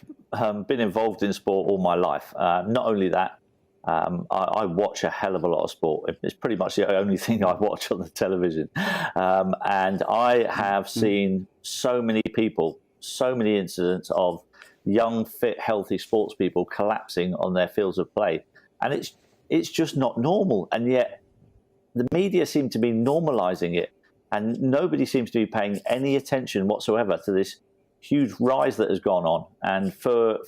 been involved in sport all my life. Not only that, I watch a hell of a lot of sport. It's pretty much the only thing I watch on the television. And I have seen so many people, so many incidents of young, fit, healthy sports people collapsing on their fields of play. And it's just not normal. And yet the media seem to be normalizing it. And nobody seems to be paying any attention whatsoever to this huge rise that has gone on. And for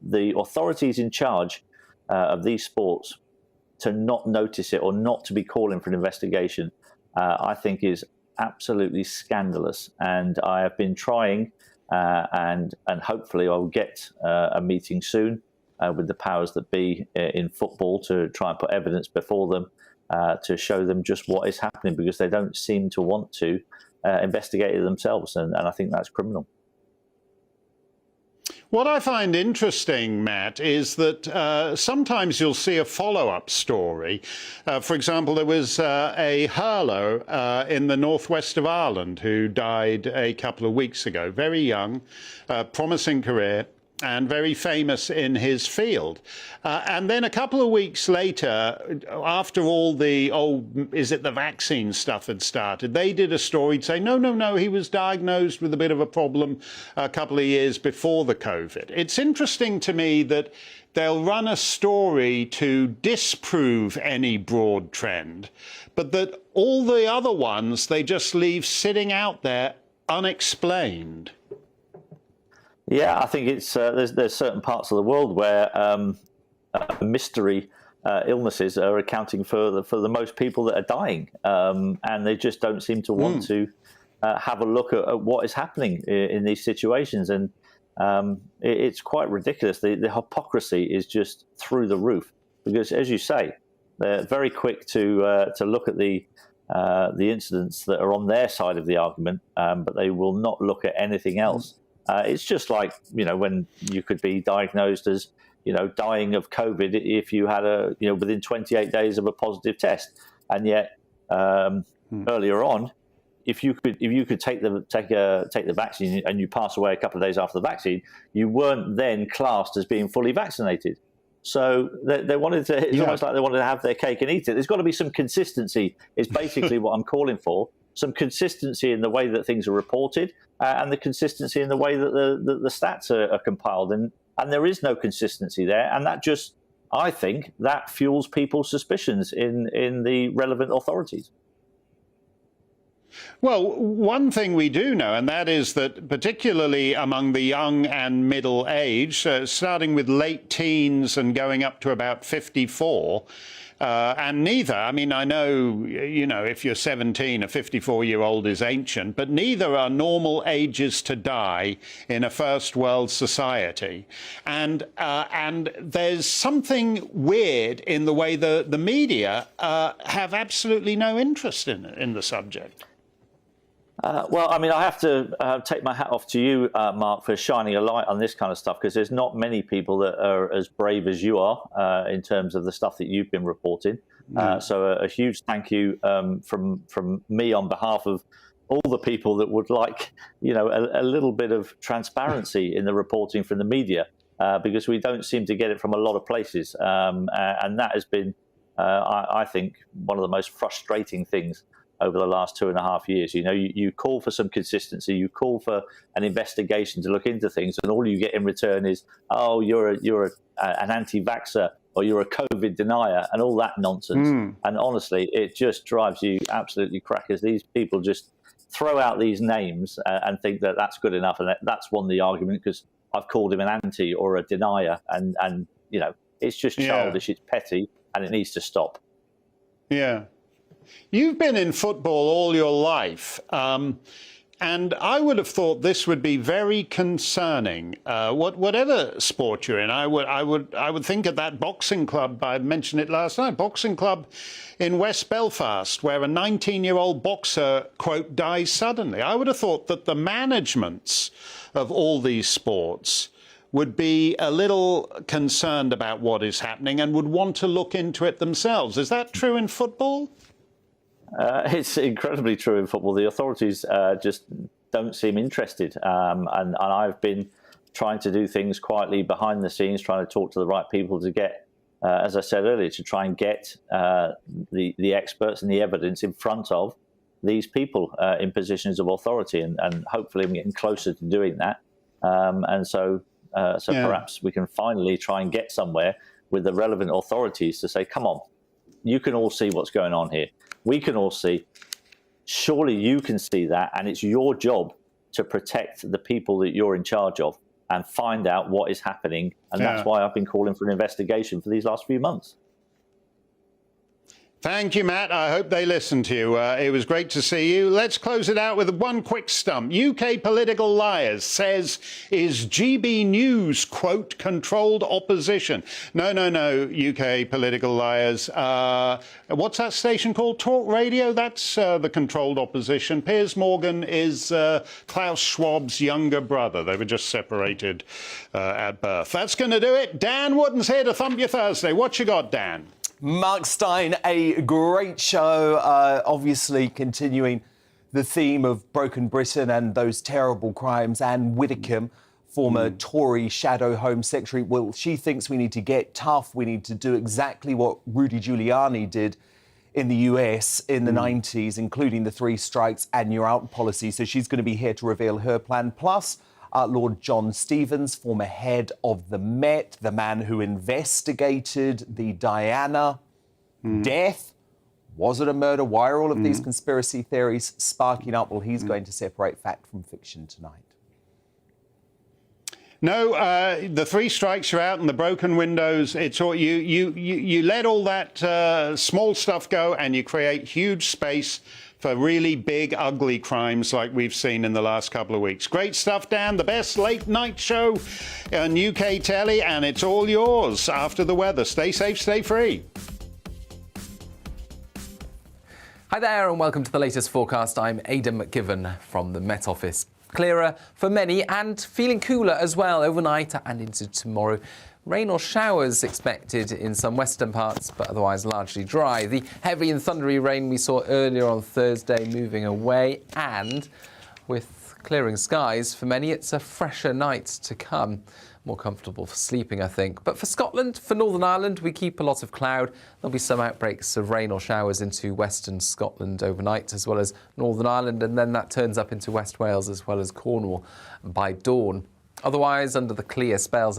the authorities in charge of these sports to not notice it or not to be calling for an investigation, I think is absolutely scandalous. And I have been trying, and hopefully I will get a meeting soon with the powers that be in football to try and put evidence before them to show them just what is happening, because they don't seem to want to investigate it themselves. And I think that's criminal. What I find interesting, Matt, is that sometimes you'll see a follow-up story. For example, there was a hurler in the northwest of Ireland who died a couple of weeks ago, very young, promising career, and very famous in his field. And then a couple of weeks later, after all the, is it the vaccine stuff had started, they did a story saying, no, he was diagnosed with a bit of a problem a couple of years before the COVID. It's interesting to me that they'll run a story to disprove any broad trend, but that all the other ones they just leave sitting out there unexplained. Yeah, I think it's there's certain parts of the world where mystery illnesses are accounting for the most people that are dying, and they just don't seem to want to have a look at what is happening in these situations, and it's quite ridiculous. The hypocrisy is just through the roof, because, as you say, they're very quick to look at the incidents that are on their side of the argument, but they will not look at anything else. It's just like, when you could be diagnosed as, dying of COVID if you had within 28 days of a positive test. And yet, earlier on, if you could take the vaccine and you pass away a couple of days after the vaccine, you weren't then classed as being fully vaccinated. So they wanted to, it's almost like they wanted to have their cake and eat it. There's got to be some consistency, is basically what I'm calling for. Some consistency in the way that things are reported, and the consistency in the way that the stats are compiled. And there is no consistency there. And that just, I think, that fuels people's suspicions in the relevant authorities. Well, one thing we do know, and that is that particularly among the young and middle age, starting with late teens and going up to about 54, and neither, I mean, I know, you know, if you're 17, a 54-year-old is ancient, but neither are normal ages to die in a first world society. And there's something weird in the way the media have absolutely no interest in the subject. Well, I mean, I have to take my hat off to you, Mark, for shining a light on this kind of stuff, because there's not many people that are as brave as you are in terms of the stuff that you've been reporting. So a huge thank you from me on behalf of all the people that would like, you know, a little bit of transparency in the reporting from the media, because we don't seem to get it from a lot of places. And that has been, I think, one of the most frustrating things over the last 2.5 years. You know, you call for some consistency, you call for an investigation to look into things, and all you get in return is, oh, you're an anti-vaxxer, or you're a COVID denier, and all that nonsense. And honestly, it just drives you absolutely crackers. These people just throw out these names and think that that's good enough, and that's won the argument because I've called him an anti or a denier, and you know, it's just childish, it's petty, and it needs to stop. Yeah. You've been in football all your life, and I would have thought this would be very concerning. Whatever sport you're in, I would think of that boxing club. I mentioned it last night. Boxing club in West Belfast, where a 19-year-old boxer, quote, dies suddenly. I would have thought that the managements of all these sports would be a little concerned about what is happening and would want to look into it themselves. Is that true in football? It's incredibly true in football. The authorities just don't seem interested. And I've been trying to do things quietly behind the scenes, trying to talk to the right people to get, as I said earlier, to try and get the experts and the evidence in front of these people in positions of authority. And hopefully I'm getting closer to doing that. So perhaps we can finally try and get somewhere with the relevant authorities to say, come on, you can all see what's going on here. We can all see. Surely you can see that, and it's your job to protect the people that you're in charge of and find out what is happening. And that's why I've been calling for an investigation for these last few months. Thank you, Matt. I hope they listen to you. It was great to see you. Let's close it out with one quick stump. UK Political Liars says, is GBNews, quote, controlled opposition? No, UK Political Liars. What's that station called? Talk Radio? That's the controlled opposition. Piers Morgan is Klaus Schwab's younger brother. They were just separated at birth. That's going to do it. Dan Wootton's here to thump your Thursday. What you got, Dan? Mark Steyn, a great show, obviously continuing the theme of broken Britain and those terrible crimes. Anne Widdecombe, former Tory shadow Home Secretary, well, she thinks we need to get tough. We need to do exactly what Rudy Giuliani did in the US in the 90s, including the 3 strikes and you're out policy. So she's going to be here to reveal her plan. Plus, Lord John Stevens, former head of the Met, the man who investigated the Diana death. Was it a murder? Why are all of these conspiracy theories sparking up? Well, he's going to separate fact from fiction tonight. No, the 3 strikes are out and the broken windows. It's all you let all that small stuff go, and you create huge space for really big, ugly crimes like we've seen in the last couple of weeks. Great stuff, Dan. The best late-night show on UK telly, and it's all yours after the weather. Stay safe, stay free. Hi there, and welcome to the latest forecast. I'm Aidan McGivern from the Met Office. Clearer for many and feeling cooler as well overnight and into tomorrow. Rain or showers expected in some western parts, but otherwise largely dry. The heavy and thundery rain we saw earlier on Thursday moving away, and with clearing skies, for many it's a fresher night to come. More comfortable for sleeping, I think. But for Scotland, for Northern Ireland, we keep a lot of cloud. There'll be some outbreaks of rain or showers into western Scotland overnight, as well as Northern Ireland, and then that turns up into West Wales as well as Cornwall by dawn. Otherwise, under the clear spells